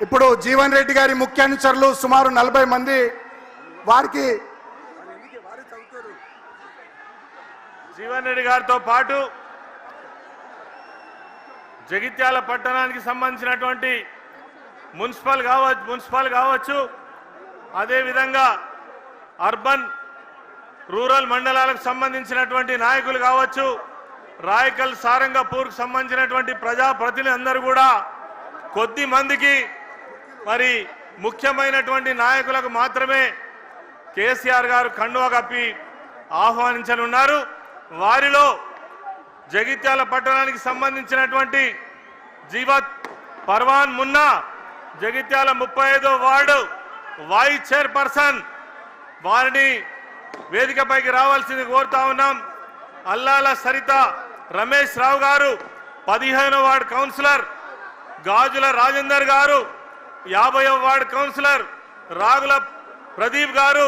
ఇప్పుడు జీవన్ రెడ్డి గారి ముఖ్య అనుచరులు సుమారు 40 మంది వారికి జీవన్ రెడ్డి గారితో పాటు జగిత్యాల పట్టణానికి సంబంధించినటువంటి మున్సిపల్ కావచ్చు అదేవిధంగా అర్బన్ రూరల్ మండలాలకు సంబంధించినటువంటి నాయకులు కావచ్చు, రాయకల్ సారంగపూర్కు సంబంధించినటువంటి ప్రజాప్రతినిధులు అందరూ కూడా కొద్ది మందికి మరి ముఖ్యమైనటువంటి నాయకులకు మాత్రమే కేసీఆర్ గారు కండువా కప్పి ఆహ్వానించనున్నారు. వారిలో జగిత్యాల పట్టణానికి సంబంధించినటువంటి జీవత్ పర్వాన్ మున్నా జగిత్యాల 35వ వార్డు వైస్ చైర్పర్సన్, వారిని వేదికపైకి రావాల్సింది కోరుతా ఉన్నాం. అల్లాల సరిత రమేష్ రావు గారు 15వ వార్డు కౌన్సిలర్, గాజుల రాజేందర్ గారు 50వ వార్డు కౌన్సిలర్, రాగుల ప్రదీప్ గారు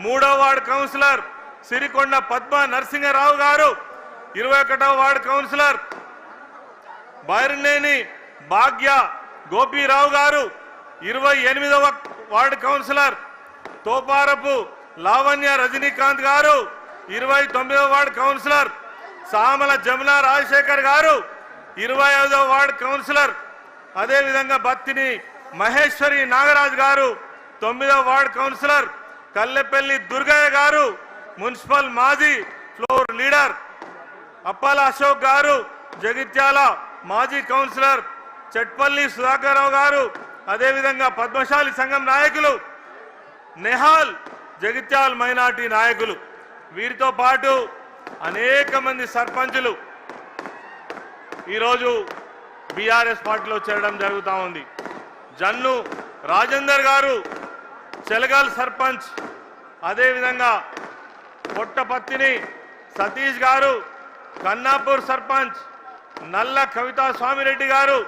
3వ వార్డు కౌన్సిలర్, సిరికొండ పద్మ నరసింహరావు గారు 21వ వార్డు కౌన్సిలర్, బైరనేని భాగ్య గోపీరావు గారు 28వ వార్డు కౌన్సిలర్, తోపారపు లావణ్య రజనీకాంత్ గారు 29వ వార్డు కౌన్సిలర్, సామల జమున రాజశేఖర్ గారు 25వ వార్డు కౌన్సిలర్, అదేవిధంగా బత్తిని మహేశ్వరి నాగరాజ్ గారు 9వ వార్డు కౌన్సిలర్, కల్లెపల్లి దుర్గయ్య గారు మున్సిపల్ మాజీ ఫ్లోర్ లీడర్, అప్పాల అశోక్ గారు జగిత్యాల మాజీ కౌన్సిలర్, చెట్పల్లి సుధాకర్రావు గారు, అదేవిధంగా పద్మశాలి సంఘం నాయకులు, నెహాల్ జగిత్యాల మైనార్టీ నాయకులు, వీరితో పాటు అనేక మంది సర్పంచులు ఈరోజు బీఆర్ఎస్ పార్టీలో చేరడం జరుగుతూ ఉంది. జన్ను రాజేందర్ గారు చెలగల్ సర్పంచ్, అదేవిధంగా పొట్టపత్తిని సతీష్ గారు కన్నాపూర్ సర్పంచ్, నల్ల కవితా స్వామిరెడ్డి గారు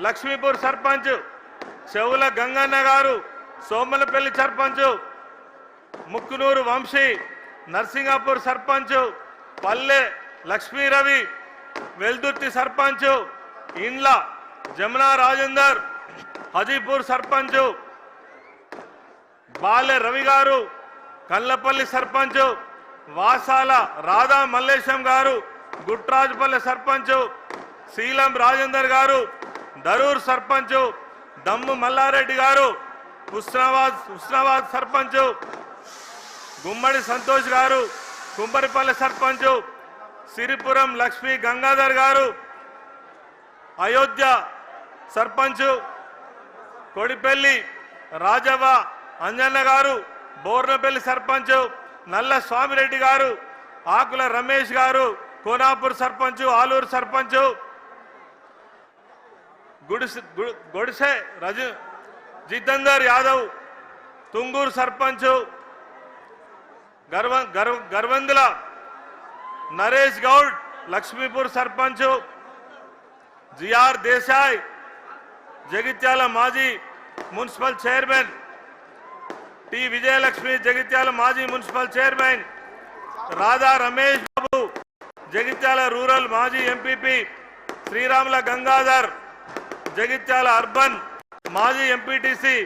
లక్ష్మీపూర్ సర్పంచ్, చెవుల గంగన్న గారు సోమలపల్లి సర్పంచ్, ముక్కునూరు వంశీ నర్సింగాపూర్ సర్పంచ్, పల్లె లక్ష్మీరవి వెల్దుర్తి సర్పంచ్, ఇండ్ల జమునా రాజేందర్ హజీపూర్ సర్పంచ్, బాలె రవి గారు కల్లపల్లి సర్పంచ్, వాసాల రాధా మల్లేశం గారు గుట్రాజపల్లి సర్పంచ్, శీలం రాజేందర్ గారు దరూర్ సర్పంచ్, దమ్ము మల్లారెడ్డి గారు హుస్నాబాద్ సర్పంచ్, గుమ్మడి సంతోష్ గారు కుంబరిపల్లి సర్పంచ్, సిరిపురం లక్ష్మీ గంగాధర్ గారు అయోధ్య సర్పంచ్, కొడిపల్లి రాజవ్వ అంజన్న గారు బోర్నపల్లి సర్పంచ్, నల్ల స్వామిరెడ్డి గారు, ఆకుల రమేష్ గారు కోనాపూర్ సర్పంచ్, ఆలూరు సర్పంచ్, గొడిసె జితేందర్ యాదవ్ తుంగూరు సర్పంచ్, గర్వందుల నరేష్ గౌడ్ లక్ష్మీపూర్ సర్పంచ్, జిఆర్ దేశాయ్ జగిత్యాల మాజీ municipal chairman, T Vijayalakshmi Jagtial మాజీ municipal chairman, Radha Ramesh Babu Jagtial rural మాజీ ఎంపీపీ, శ్రీరాముల గంగాధర్ జగిత్యాల అర్బన్ మాజీ ఎంపీటీసీ,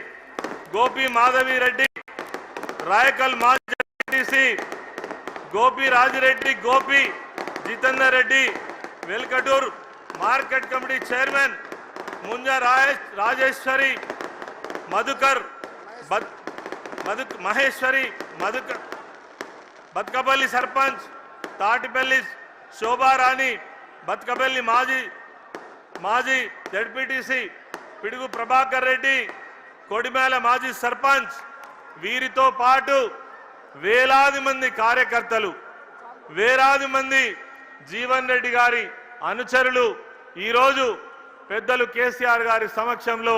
గోపి మాధవి రెడ్డి రాయకల్ మాజీ MPTC, Gopi Rajireddy Gopi Jitender Reddy Velkatur market committee chairman, Munja Rajeshwari Madhukar Maheshwari Batukapalli sarpanch, Tatipalli Shobharani Batukapalli మాజీ జడ్పీటీసీ, పిడుగు ప్రభాకర్ రెడ్డి కొడిమేల మాజీ సర్పంచ్, వీరితో పాటు వేలాది మంది కార్యకర్తలు, వేలాది మంది జీవన్ రెడ్డి గారి అనుచరులు ఈరోజు పెద్దలు కేసీఆర్ గారి సమక్షంలో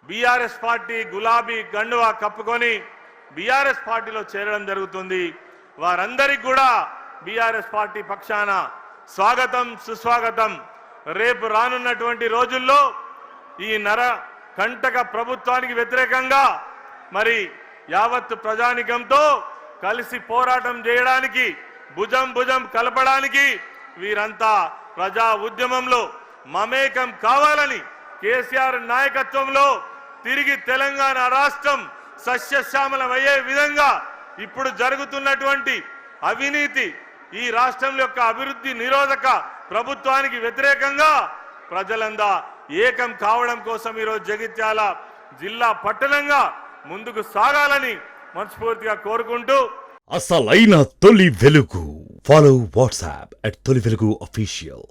బీఆర్ఎస్ పార్టీ గులాబీ గండువా కప్పుకొని బీఆర్ఎస్ పార్టీలో చేరడం జరుగుతుంది. వారందరికీ కూడా బీఆర్ఎస్ పార్టీ పక్షాన స్వాగతం సుస్వాగతం. రేపు రానున్నటువంటి రోజుల్లో ఈ కంటక ప్రభుత్వానికి వ్యతిరేకంగా మరి యావత్ ప్రజానికంతో కలిసి పోరాటం చేయడానికి భుజం కలపడానికి వీరంతా ప్రజా ఉద్యమంలో మమేకం కావాలని కేసీఆర్ నాయకత్వంలో తిరిగి తెలంగాణ రాష్ట్రం సస్యశ్యామలమయ్యే విధంగా ఇప్పుడు జరుగుతున్నటువంటి అవినీతి ఈ రాష్ట్రం యొక్క అభివృద్ధి నిరోధక ప్రభుత్వానికి వ్యతిరేకంగా ప్రజలందా ఏకం కావడం కోసం ఈరోజు జగిత్యాల జిల్లా పట్టణంగా ముందుకు సాగాలని మనస్ఫూర్తిగా కోరుకుంటూ అసలైన తొలి వెలుగు. ఫాలో వాట్సాప్ @తొలి వెలుగు official.